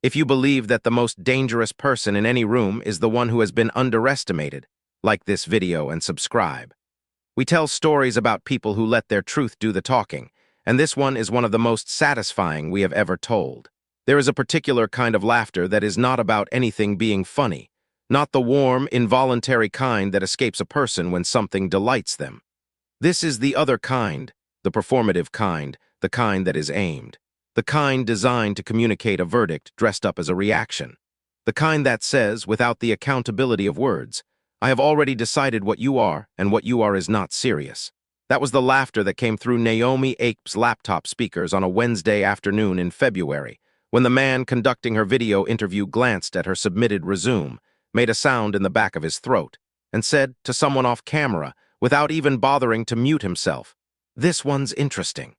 If you believe that the most dangerous person in any room is the one who has been underestimated, like this video and subscribe. We tell stories about people who let their truth do the talking, and this one is one of the most satisfying we have ever told. There is a particular kind of laughter that is not about anything being funny, not the warm, involuntary kind that escapes a person when something delights them. This is the other kind, the performative kind, the kind that is aimed. The kind designed to communicate a verdict dressed up as a reaction. The kind that says, without the accountability of words, I have already decided what you are, and what you are is not serious. That was the laughter that came through Naomi Ake's laptop speakers on a Wednesday afternoon in February, when the man conducting her video interview glanced at her submitted resume, made a sound in the back of his throat, and said to someone off camera, without even bothering to mute himself, "This one's interesting."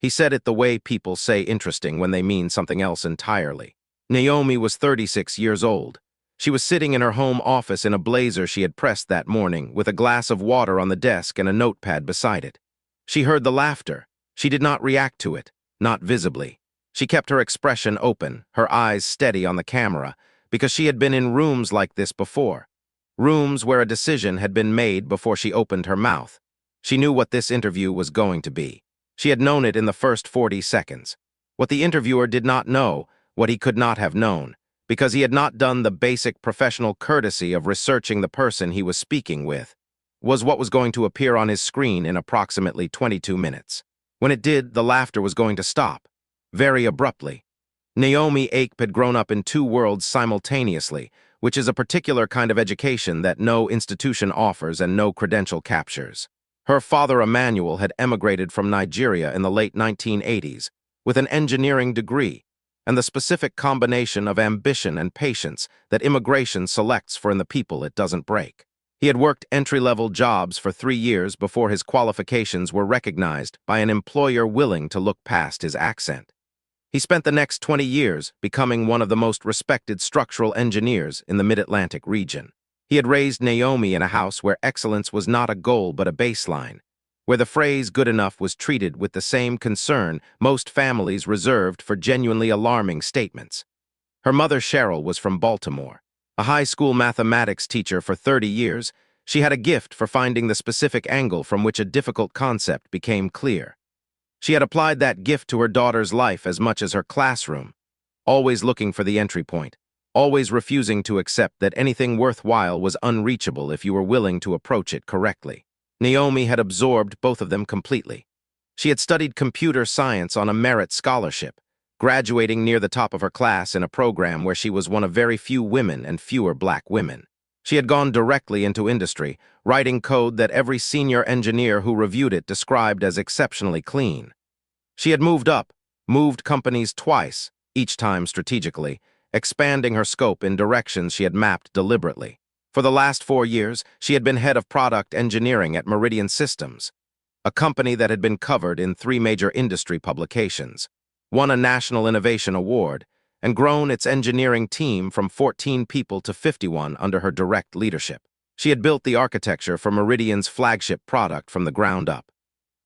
He said it the way people say interesting when they mean something else entirely. Naomi was 36 years old. She was sitting in her home office in a blazer she had pressed that morning, with a glass of water on the desk and a notepad beside it. She heard the laughter. She did not react to it, not visibly. She kept her expression open, her eyes steady on the camera, because she had been in rooms like this before. Rooms where a decision had been made before she opened her mouth. She knew what this interview was going to be. She had known it in the first 40 seconds. What the interviewer did not know, what he could not have known, because he had not done the basic professional courtesy of researching the person he was speaking with, was what was going to appear on his screen in approximately 22 minutes. When it did, the laughter was going to stop, very abruptly. Naomi Ake had grown up in two worlds simultaneously, which is a particular kind of education that no institution offers and no credential captures. Her father, Emmanuel, had emigrated from Nigeria in the late 1980s with an engineering degree and the specific combination of ambition and patience that immigration selects for in the people it doesn't break. He had worked entry-level jobs for 3 years before his qualifications were recognized by an employer willing to look past his accent. He spent the next 20 years becoming one of the most respected structural engineers in the Mid-Atlantic region. He had raised Naomi in a house where excellence was not a goal but a baseline, where the phrase good enough was treated with the same concern most families reserved for genuinely alarming statements. Her mother, Cheryl, was from Baltimore. A high school mathematics teacher for 30 years, she had a gift for finding the specific angle from which a difficult concept became clear. She had applied that gift to her daughter's life as much as her classroom, always looking for the entry point, always refusing to accept that anything worthwhile was unreachable if you were willing to approach it correctly. Naomi had absorbed both of them completely. She had studied computer science on a merit scholarship, graduating near the top of her class in a program where she was one of very few women and fewer black women. She had gone directly into industry, writing code that every senior engineer who reviewed it described as exceptionally clean. She had moved companies twice, each time strategically, expanding her scope in directions she had mapped deliberately. For the last 4 years, she had been head of product engineering at Meridian Systems, a company that had been covered in 3 major industry publications, won a National Innovation Award, and grown its engineering team from 14 people to 51 under her direct leadership. She had built the architecture for Meridian's flagship product from the ground up.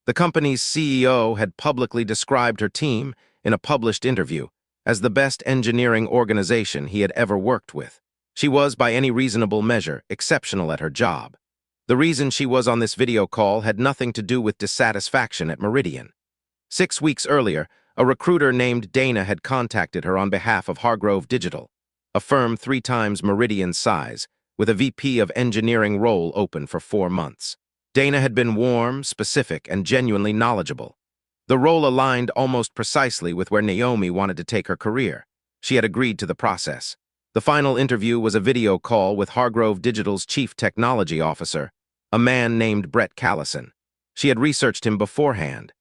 The company's CEO had publicly described her team, in a published interview, as the best engineering organization he had ever worked with. She was, by any reasonable measure, exceptional at her job. The reason she was on this video call had nothing to do with dissatisfaction at Meridian. 6 weeks earlier, a recruiter named Dana had contacted her on behalf of Hargrove Digital, a firm 3 times Meridian's size, with a VP of engineering role open for 4 months. Dana had been warm, specific, and genuinely knowledgeable. The role aligned almost precisely with where Naomi wanted to take her career. She had agreed to the process. The final interview was a video call with Hargrove Digital's chief technology officer, a man named Brett Callison. She had researched him beforehand.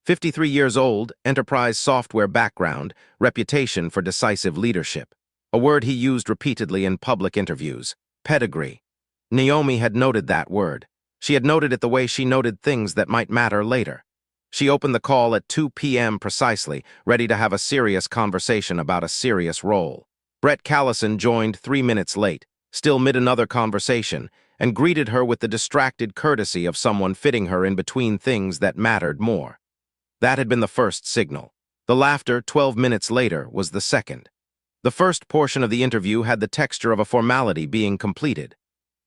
53 years old, enterprise software background, reputation for decisive leadership. A word he used repeatedly in public interviews, pedigree. Naomi had noted that word. She had noted it the way she noted things that might matter later. She opened the call at 2 p.m. precisely, ready to have a serious conversation about a serious role. Brett Callison joined 3 minutes late, still mid another conversation, and greeted her with the distracted courtesy of someone fitting her in between things that mattered more. That had been the first signal. The laughter 12 minutes later was the second. The first portion of the interview had the texture of a formality being completed.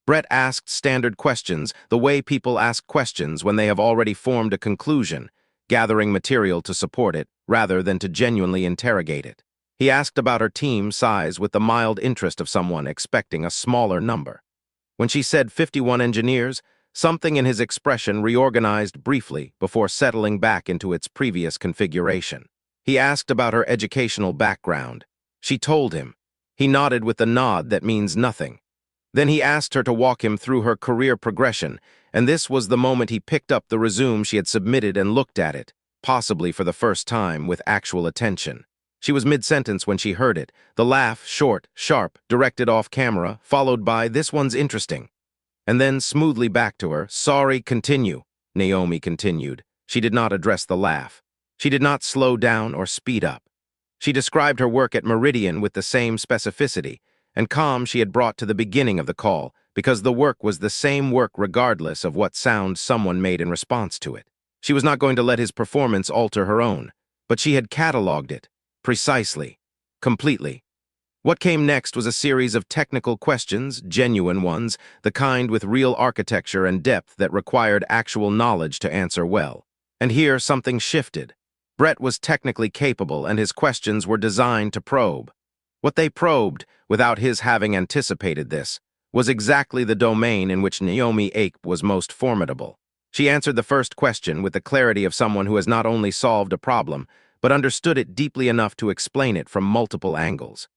Brett asked standard questions, the way people ask questions when they have already formed a conclusion, gathering material to support it, rather than to genuinely interrogate it. He asked about her team size with the mild interest of someone expecting a smaller number. When she said 51 engineers, something in his expression reorganized briefly before settling back into its previous configuration. He asked about her educational background. She told him. He nodded with the nod that means nothing. Then he asked her to walk him through her career progression, and this was the moment he picked up the resume she had submitted and looked at it, possibly for the first time, with actual attention. She was mid-sentence when she heard it, the laugh, short, sharp, directed off camera, followed by, "This one's interesting." And then smoothly back to her, "Sorry, continue," Naomi continued. She did not address the laugh. She did not slow down or speed up. She described her work at Meridian with the same specificity and calm she had brought to the beginning of the call, because the work was the same work regardless of what sound someone made in response to it. She was not going to let his performance alter her own, but she had cataloged it, precisely, completely. What came next was a series of technical questions, genuine ones, the kind with real architecture and depth that required actual knowledge to answer well. And here something shifted. Brett was technically capable, and his questions were designed to probe. What they probed, without his having anticipated this, was exactly the domain in which Naomi Ape was most formidable. She answered the first question with the clarity of someone who has not only solved a problem, but understood it deeply enough to explain it from multiple angles.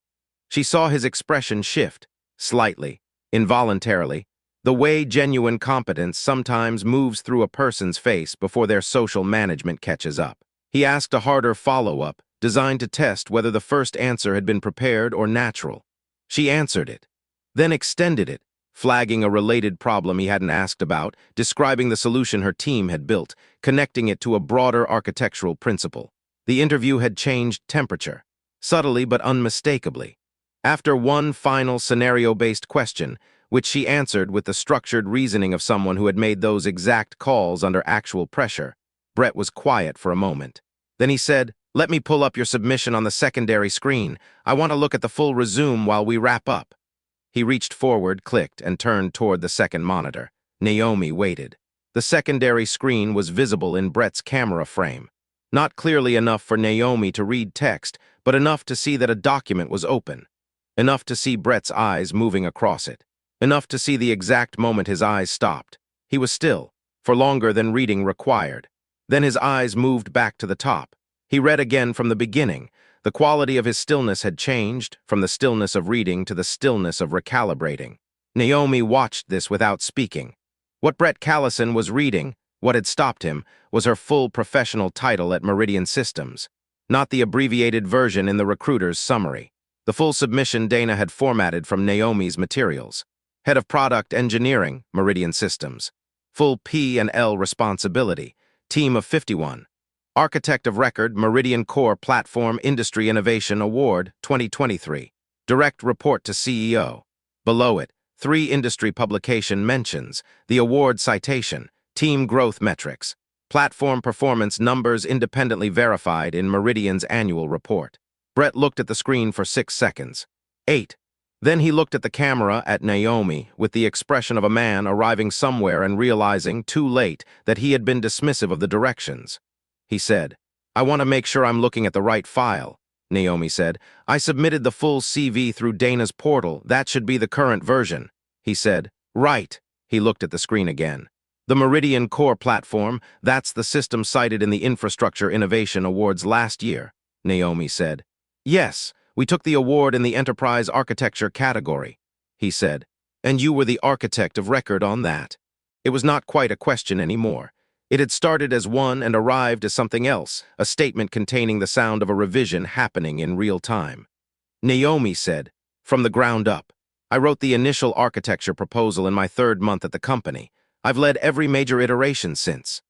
She saw his expression shift, slightly, involuntarily, the way genuine competence sometimes moves through a person's face before their social management catches up. He asked a harder follow-up, designed to test whether the first answer had been prepared or natural. She answered it, then extended it, flagging a related problem he hadn't asked about, describing the solution her team had built, connecting it to a broader architectural principle. The interview had changed temperature, subtly but unmistakably. After one final scenario-based question, which she answered with the structured reasoning of someone who had made those exact calls under actual pressure, Brett was quiet for a moment. Then he said, "Let me pull up your submission on the secondary screen. I want to look at the full resume while we wrap up." He reached forward, clicked, and turned toward the second monitor. Naomi waited. The secondary screen was visible in Brett's camera frame. Not clearly enough for Naomi to read text, but enough to see that a document was open. Enough to see Brett's eyes moving across it. Enough to see the exact moment his eyes stopped. He was still, for longer than reading required. Then his eyes moved back to the top. He read again from the beginning. The quality of his stillness had changed, from the stillness of reading to the stillness of recalibrating. Naomi watched this without speaking. What Brett Callison was reading, what had stopped him, was her full professional title at Meridian Systems, not the abbreviated version in the recruiter's summary. The full submission Dana had formatted from Naomi's materials. Head of Product Engineering, Meridian Systems. Full P&L responsibility. Team of 51. Architect of Record, Meridian Core Platform Industry Innovation Award, 2023. Direct report to CEO. Below it, 3 industry publication mentions, the award citation, team growth metrics, platform performance numbers independently verified in Meridian's annual report. Brett looked at the screen for 6 seconds. 8. Then he looked at the camera at Naomi with the expression of a man arriving somewhere and realizing, too late, that he had been dismissive of the directions. He said, "I want to make sure I'm looking at the right file," Naomi said. "I submitted the full CV through Dana's portal. That should be the current version." He said, "Right." He looked at the screen again. "The Meridian Core Platform, that's the system cited in the Infrastructure Innovation Awards last year," Naomi said. "Yes, we took the award in the Enterprise Architecture category," he said. "And you were the architect of record on that." It was not quite a question anymore. It had started as one and arrived as something else, a statement containing the sound of a revision happening in real time. Naomi said, "From the ground up. I wrote the initial architecture proposal in my 3rd month at the company. I've led every major iteration since."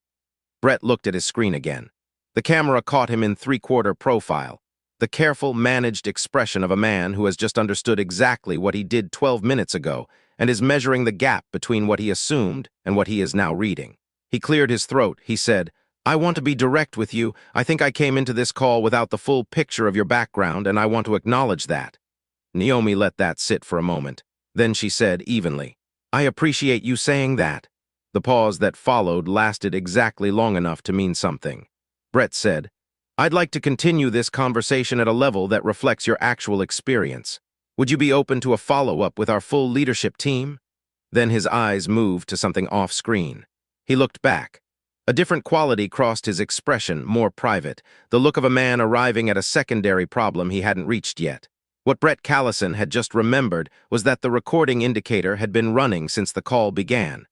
Brett looked at his screen again. The camera caught him in 3/4 profile, the careful, managed expression of a man who has just understood exactly what he did 12 minutes ago and is measuring the gap between what he assumed and what he is now reading. He cleared his throat. He said, "I want to be direct with you. I think I came into this call without the full picture of your background, and I want to acknowledge that." Naomi let that sit for a moment. Then she said evenly, "I appreciate you saying that." The pause that followed lasted exactly long enough to mean something. Brett said, "I'd like to continue this conversation at a level that reflects your actual experience. Would you be open to a follow-up with our full leadership team?" Then his eyes moved to something off-screen. He looked back. A different quality crossed his expression, more private, the look of a man arriving at a secondary problem he hadn't reached yet. What Brett Callison had just remembered was that the recording indicator had been running since the call began,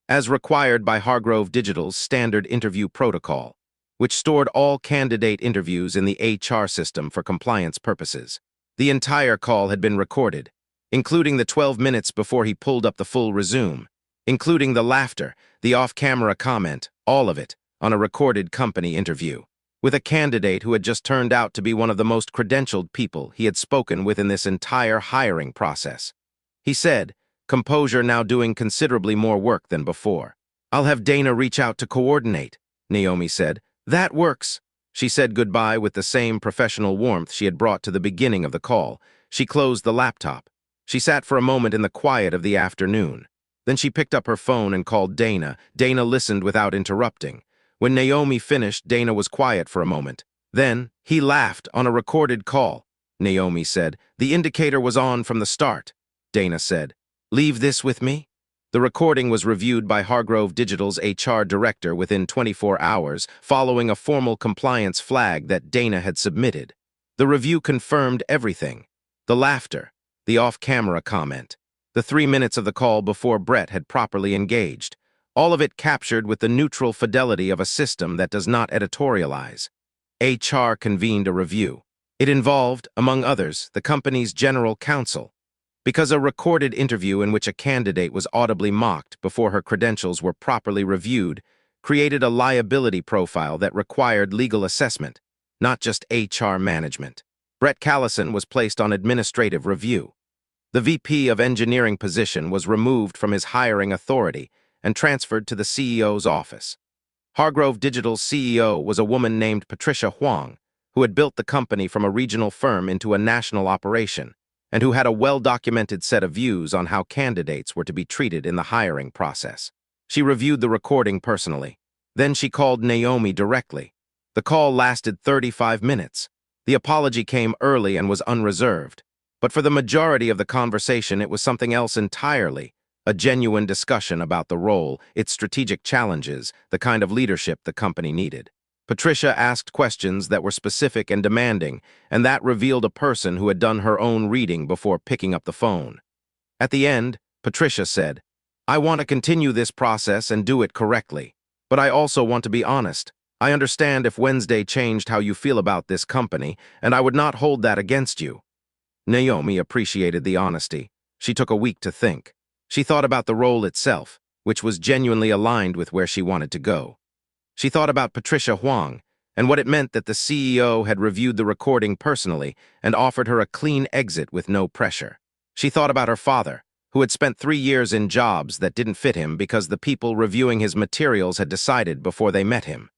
as required by Hargrove Digital's standard interview protocol, which stored all candidate interviews in the HR system for compliance purposes. The entire call had been recorded, including the 12 minutes before he pulled up the full resume, including the laughter, the off-camera comment, all of it, on a recorded company interview, with a candidate who had just turned out to be one of the most credentialed people he had spoken with in this entire hiring process. He said, composure now doing considerably more work than before. "I'll have Dana reach out to coordinate," Naomi said. "That works." She said goodbye with the same professional warmth she had brought to the beginning of the call. She closed the laptop. She sat for a moment in the quiet of the afternoon. Then she picked up her phone and called Dana. Dana listened without interrupting. When Naomi finished, Dana was quiet for a moment. Then, "He laughed on a recorded call," Naomi said. "The indicator was on from the start." Dana said, "Leave this with me?" The recording was reviewed by Hargrove Digital's HR director within 24 hours, following a formal compliance flag that Dana had submitted. The review confirmed everything: the laughter, the off-camera comment, the 3 minutes of the call before Brett had properly engaged, all of it captured with the neutral fidelity of a system that does not editorialize. HR convened a review. It involved, among others, the company's general counsel, because a recorded interview in which a candidate was audibly mocked before her credentials were properly reviewed created a liability profile that required legal assessment, not just HR management. Brett Callison was placed on administrative review. The VP of engineering position was removed from his hiring authority and transferred to the CEO's office. Hargrove Digital's CEO was a woman named Patricia Huang, who had built the company from a regional firm into a national operation, and who had a well-documented set of views on how candidates were to be treated in the hiring process. She reviewed the recording personally. Then she called Naomi directly. The call lasted 35 minutes. The apology came early and was unreserved. But for the majority of the conversation, it was something else entirely: a genuine discussion about the role, its strategic challenges, the kind of leadership the company needed. Patricia asked questions that were specific and demanding, and that revealed a person who had done her own reading before picking up the phone. At the end, Patricia said, "I want to continue this process and do it correctly. But I also want to be honest. I understand if Wednesday changed how you feel about this company, and I would not hold that against you." Naomi appreciated the honesty. She took a week to think. She thought about the role itself, which was genuinely aligned with where she wanted to go. She thought about Patricia Huang and what it meant that the CEO had reviewed the recording personally and offered her a clean exit with no pressure. She thought about her father, who had spent 3 years in jobs that didn't fit him because the people reviewing his materials had decided before they met him,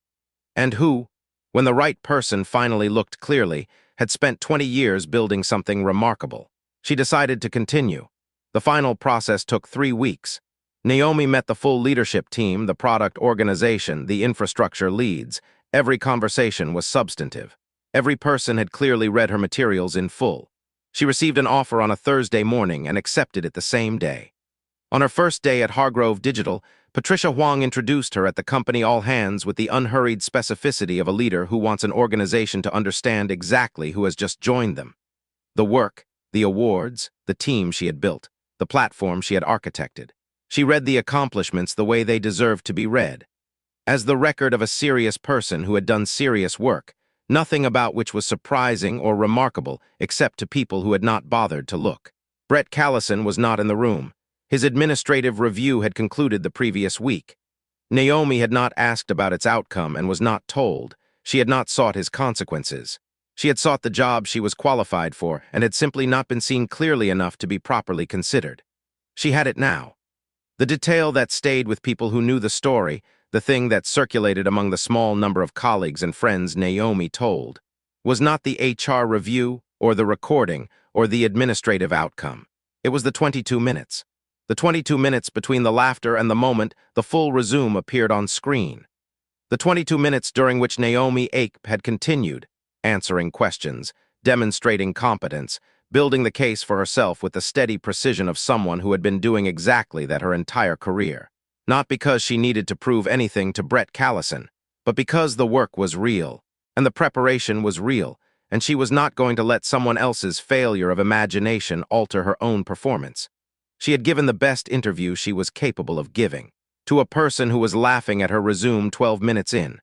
and who, when the right person finally looked clearly, had spent 20 years building something remarkable. She decided to continue. The final process took 3 weeks. Naomi met the full leadership team, the product organization, the infrastructure leads. Every conversation was substantive. Every person had clearly read her materials in full. She received an offer on a Thursday morning and accepted it the same day. On her first day at Hargrove Digital, Patricia Huang introduced her at the company all hands with the unhurried specificity of a leader who wants an organization to understand exactly who has just joined them. The work, the awards, the team she had built, the platform she had architected. She read the accomplishments the way they deserved to be read, as the record of a serious person who had done serious work, nothing about which was surprising or remarkable except to people who had not bothered to look. Brett Callison was not in the room. His administrative review had concluded the previous week. Naomi had not asked about its outcome and was not told. She had not sought his consequences. She had sought the job she was qualified for and had simply not been seen clearly enough to be properly considered. She had it now. The detail that stayed with people who knew the story, the thing that circulated among the small number of colleagues and friends Naomi told, was not the HR review or the recording or the administrative outcome. It was the 22 minutes. The 22 minutes between the laughter and the moment the full resume appeared on screen. The 22 minutes during which Naomi Ape had continued, answering questions, demonstrating competence, building the case for herself with the steady precision of someone who had been doing exactly that her entire career. Not because she needed to prove anything to Brett Callison, but because the work was real, and the preparation was real, and she was not going to let someone else's failure of imagination alter her own performance. She had given the best interview she was capable of giving, to a person who was laughing at her resume 12 minutes in.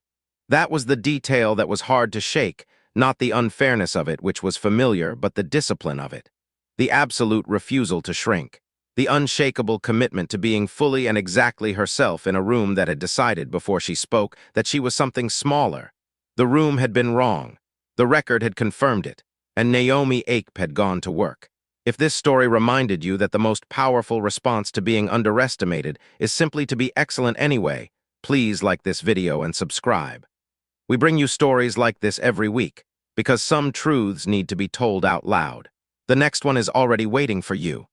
That was the detail that was hard to shake, not the unfairness of it, which was familiar, but the discipline of it. The absolute refusal to shrink. The unshakable commitment to being fully and exactly herself in a room that had decided before she spoke that she was something smaller. The room had been wrong. The record had confirmed it, and Naomi Ape had gone to work. If this story reminded you that the most powerful response to being underestimated is simply to be excellent anyway, please like this video and subscribe. We bring you stories like this every week, because some truths need to be told out loud. The next one is already waiting for you.